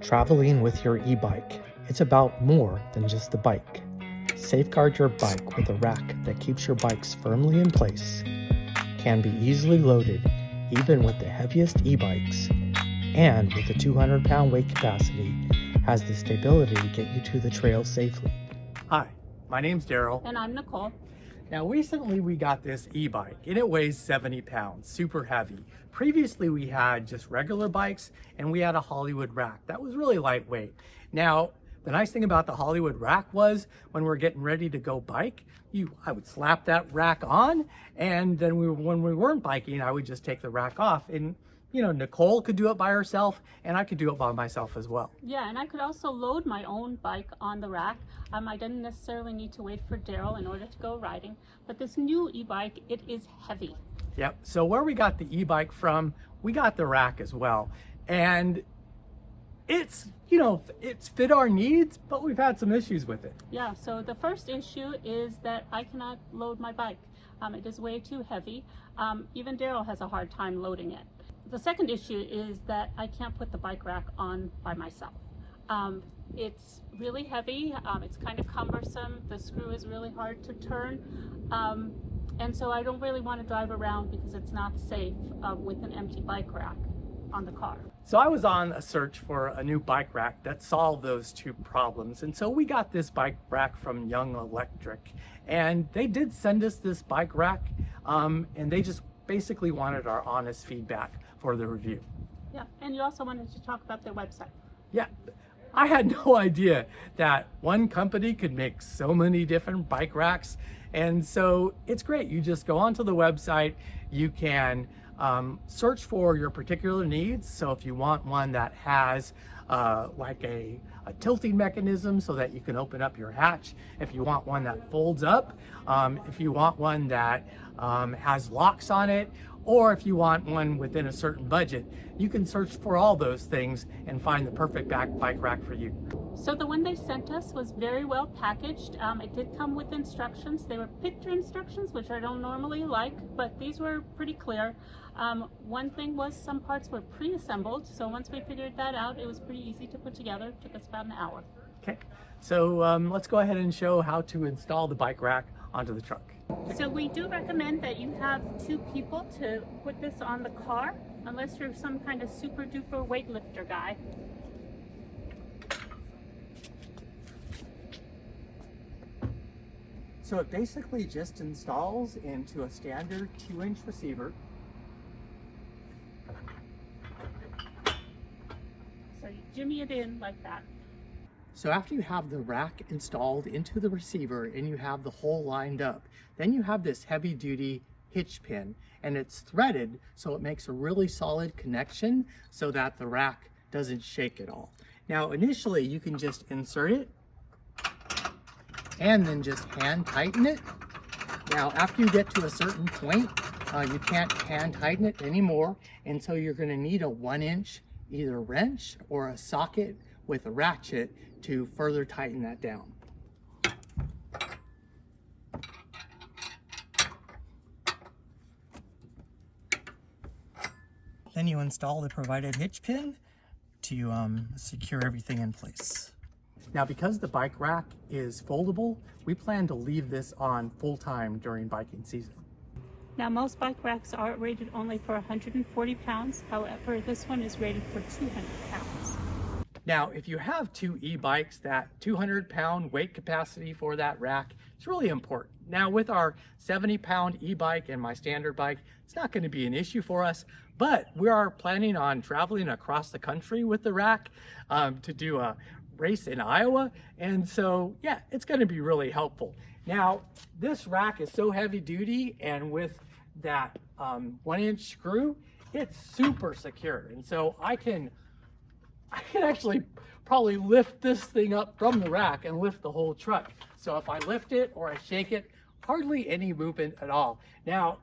Traveling with your e-bike, it's about more than just the bike. Safeguard your bike with a rack that keeps your bikes firmly in place, can be easily loaded even with the heaviest e-bikes, and with a 200-pound weight capacity, has the stability to get you to the trail safely. Hi, my name's Daryl. And I'm Nicole. Now recently we got this e-bike and it weighs 70 pounds, super heavy. Previously we had just regular bikes and we had a Hollywood rack. That was really lightweight. Now, the nice thing about the Hollywood rack was when we're getting ready to go bike, I would slap that rack on, and then when we weren't biking, I would just take the rack off. And Nicole could do it by herself and I could do it by myself as well. Yeah, and I could also load my own bike on the rack. I didn't necessarily need to wait for Daryl in order to go riding, but this new e-bike, it is heavy. Yep, so where we got the e-bike from, we got the rack as well. And it's fit our needs, but we've had some issues with it. Yeah, so the first issue is that I cannot load my bike. It is way too heavy. Even Daryl has a hard time loading it. The second issue is that I can't put the bike rack on by myself. It's really heavy, it's kind of cumbersome, the screw is really hard to turn, and so I don't really want to drive around because it's not safe with an empty bike rack on the car. So I was on a search for a new bike rack that solved those two problems, and so we got this bike rack from Young Electric, and they did send us this bike rack, and they just basically wanted our honest feedback for the review. Yeah, and you also wanted to talk about their website. Yeah, I had no idea that one company could make so many different bike racks, and so it's great. You just go onto the website, you can search for your particular needs. So if you want one that has like a tilting mechanism so that you can open up your hatch, if you want one that folds up, if you want one that has locks on it, or if you want one within a certain budget, you can search for all those things and find the perfect bike rack for you. So the one they sent us was very well packaged. It did come with instructions. They were picture instructions, which I don't normally like, but these were pretty clear. One thing was some parts were pre-assembled, so once we figured that out, it was pretty easy to put together. It took us about an hour. Okay, so let's go ahead and show how to install the bike rack onto the truck. So we do recommend that you have two people to put this on the car, unless you're some kind of super duper weightlifter guy. So it basically just installs into a standard 2-inch receiver. So you jimmy it in like that. So after you have the rack installed into the receiver and you have the hole lined up, then you have this heavy duty hitch pin, and it's threaded so it makes a really solid connection so that the rack doesn't shake at all. Now initially you can just insert it and then just hand tighten it. Now after you get to a certain point, you can't hand tighten it anymore, and so you're going to need a 1-inch either wrench or a socket with a ratchet to further tighten that down. Then you install the provided hitch pin to secure everything in place. Now, because the bike rack is foldable, we plan to leave this on full time during biking season. Now most bike racks are rated only for 140 pounds. However, this one is rated for 200 pounds. Now, if you have two e-bikes, that 200-pound weight capacity for that rack is really important. Now, with our 70-pound e-bike and my standard bike, it's not going to be an issue for us, but we are planning on traveling across the country with the rack to do a race in Iowa, and so, yeah, it's going to be really helpful. Now, this rack is so heavy duty, and with that 1-inch screw, it's super secure, and so I can actually probably lift this thing up from the rack and lift the whole truck. So if I lift it or I shake it, hardly any movement at all. Now,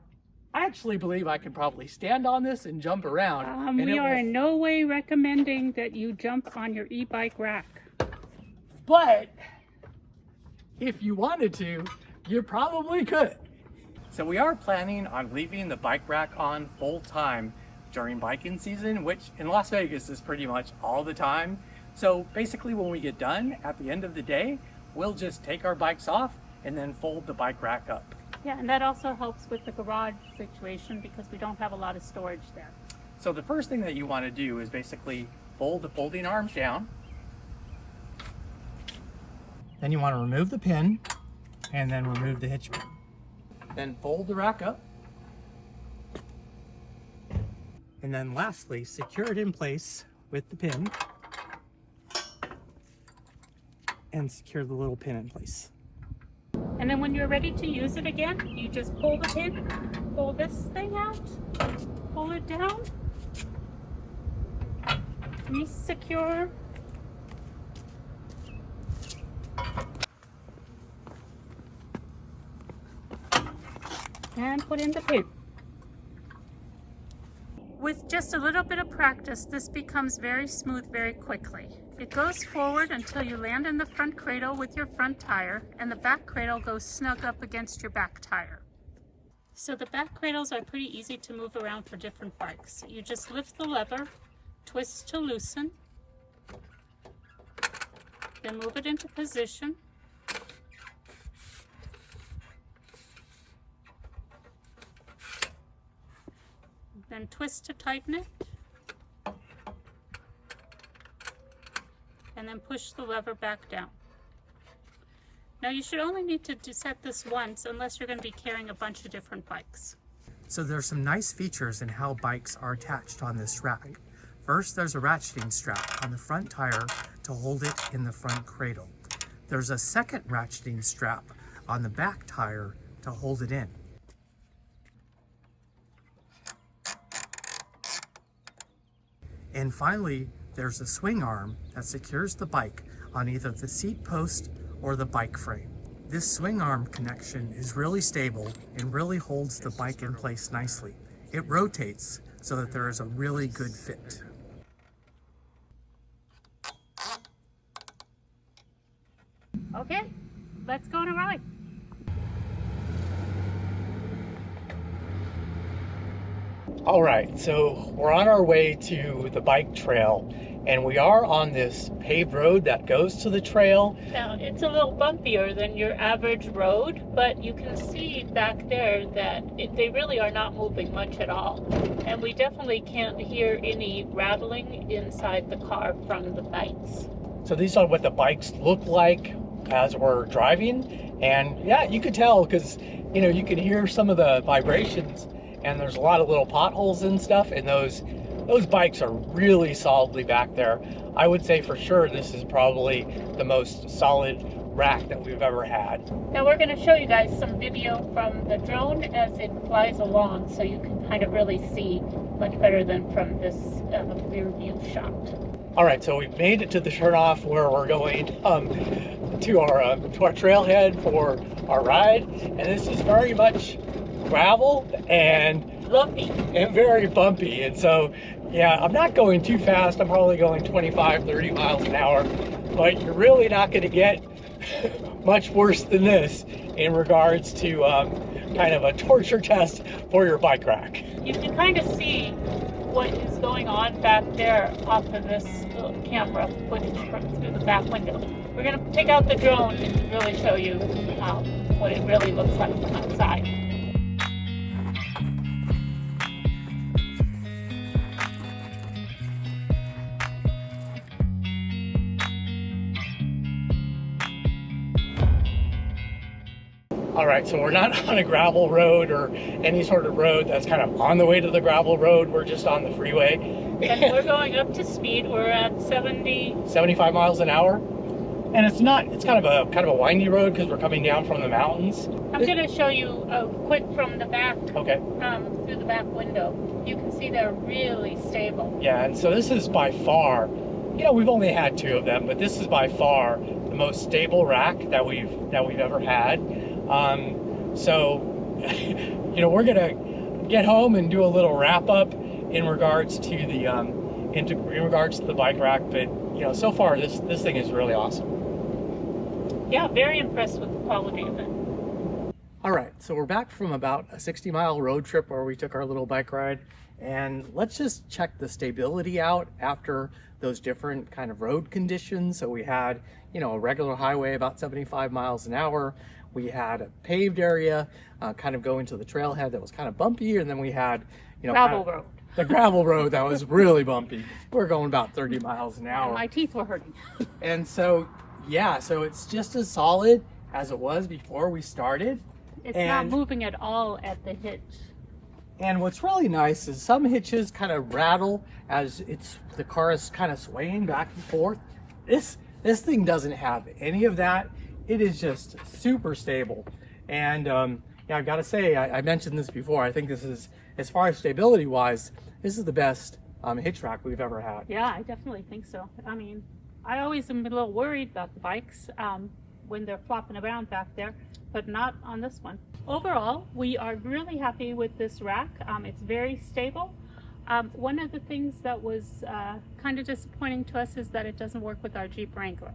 I actually believe I could probably stand on this and jump around. We are in no way recommending that you jump on your e-bike rack. But if you wanted to, you probably could. So we are planning on leaving the bike rack on full time during biking season, which in Las Vegas is pretty much all the time. So basically when we get done at the end of the day, we'll just take our bikes off and then fold the bike rack up. Yeah, and that also helps with the garage situation because we don't have a lot of storage there. So the first thing that you want to do is basically fold the folding arms down. Then you want to remove the pin and then remove the hitch pin. Then fold the rack up. And then lastly, secure it in place with the pin and secure the little pin in place. And then when you're ready to use it again, you just pull the pin, pull this thing out, pull it down, re-secure, and put in the pin. With just a little bit of practice, this becomes very smooth very quickly. It goes forward until you land in the front cradle with your front tire, and the back cradle goes snug up against your back tire. So the back cradles are pretty easy to move around for different bikes. You just lift the lever, twist to loosen, then move it into position. Then twist to tighten it, and then push the lever back down. Now you should only need to set this once unless you're going to be carrying a bunch of different bikes. So there's some nice features in how bikes are attached on this rack. First, there's a ratcheting strap on the front tire to hold it in the front cradle. There's a second ratcheting strap on the back tire to hold it in. And finally, there's a swing arm that secures the bike on either the seat post or the bike frame. This swing arm connection is really stable and really holds the bike in place nicely. It rotates so that there is a really good fit. Okay, let's go on a ride. All right, so we're on our way to the bike trail, and we are on this paved road that goes to the trail. Now, it's a little bumpier than your average road, but you can see back there that they really are not moving much at all. And we definitely can't hear any rattling inside the car from the bikes. So these are what the bikes look like as we're driving. And yeah, you could tell because, you know, you can hear some of the vibrations, and there's a lot of little potholes and stuff, and those bikes are really solidly back there. I would say for sure this is probably the most solid rack that we've ever had. Now we're going to show you guys some video from the drone as it flies along, so you can kind of really see much better than from this rear view shot. All right, so we've made it to the turnoff where we're going to our trailhead for our ride, and this is very much gravel and Lumpy. And very bumpy. And so, yeah, I'm not going too fast. I'm probably going 25, 30 miles an hour, but you're really not going to get much worse than this in regards to kind of a torture test for your bike rack. You can kind of see what is going on back there off of this camera footage through the back window. We're going to take out the drone and really show you what it really looks like from outside. All right, so we're not on a gravel road or any sort of road that's kind of on the way to the gravel road. We're just on the freeway. And we're going up to speed. We're at 75 miles an hour. And it's kind of a windy road because we're coming down from the mountains. I'm going to show you a quick from the back. Okay. Through the back window. You can see they're really stable. Yeah, and so this is by far, you know, we've only had 2 of them, but this is by far the most stable rack that we've ever had. So, you know, we're gonna get home and do a little wrap up in regards to the in regards to the bike rack. But you know, so far this thing is really awesome. Yeah, very impressed with the quality of it. All right, so we're back from about a 60-mile road trip where we took our little bike ride, and let's just check the stability out after those different kind of road conditions. So we had, you know, a regular highway about 75 miles an hour. We had a paved area, kind of going to the trailhead that was kind of bumpy, and then we had, you know, Gravel road. the gravel road that was really bumpy. We're going about 30 miles an hour. And my teeth were hurting. And so, yeah, so it's just as solid as it was before we started. It's not moving at all at the hitch. And what's really nice is some hitches kind of rattle as the car is kind of swaying back and forth. This thing doesn't have any of that. It is just super stable. And yeah, I've got to say, I mentioned this before. I think this is, as far as stability wise, this is the best hitch rack we've ever had. Yeah, I definitely think so. I mean, I always am a little worried about the bikes when they're flopping around back there, but not on this one. Overall, we are really happy with this rack. It's very stable. One of the things that was kind of disappointing to us is that it doesn't work with our Jeep Wrangler.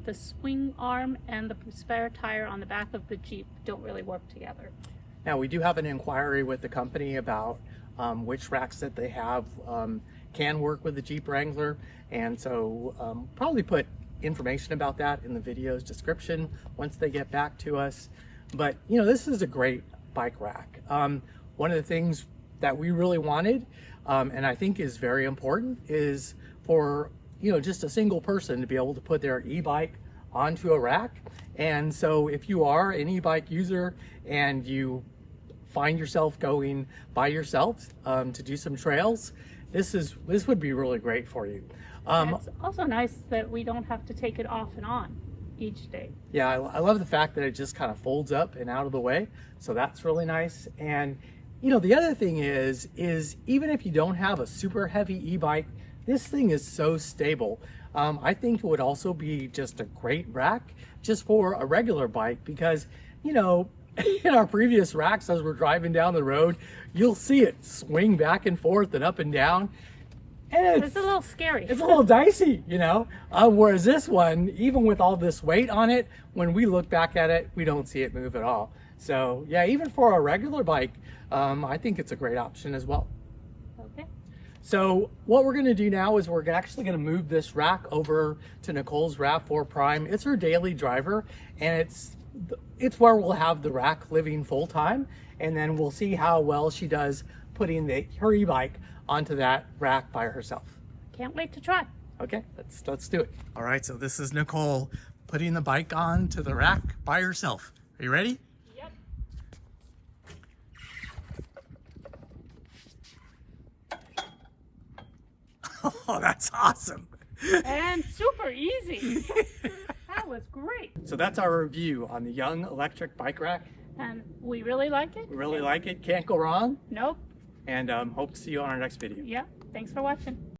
The swing arm and the spare tire on the back of the Jeep don't really work together. Now, we do have an inquiry with the company about which racks that they have can work with the Jeep Wrangler, and so probably put information about that in the video's description once they get back to us. But you know, this is a great bike rack. One of the things that we really wanted, and I think is very important, is for, you know, just a single person to be able to put their e-bike onto a rack. And so if you are an e-bike user and you find yourself going by yourself to do some trails, this would be really great for you. It's also nice that we don't have to take it off and on each day. Yeah, I love the fact that it just kind of folds up and out of the way. So that's really nice. And you know, the other thing is even if you don't have a super heavy e-bike, this thing is so stable. I think it would also be just a great rack just for a regular bike, because, you know, in our previous racks, as we're driving down the road, you'll see it swing back and forth and up and down. And it's a little scary. It's a little dicey, you know? Whereas this one, even with all this weight on it, when we look back at it, we don't see it move at all. So yeah, even for a regular bike, I think it's a great option as well. Okay. So what we're gonna do now is we're actually gonna move this rack over to Nicole's RAV4 Prime. It's her daily driver, and it's where we'll have the rack living full time, and then we'll see how well she does putting her e-bike onto that rack by herself. Can't wait to try. Okay, let's do it. All right, so this is Nicole putting the bike on to the rack by herself. Are you ready? Yep. Oh, that's awesome. And super easy. That was great. So that's our review on the Young Electric Bike Rack. And we really like it. We really like it. Can't go wrong. Nope. And hope to see you on our next video. Yeah. Thanks for watching.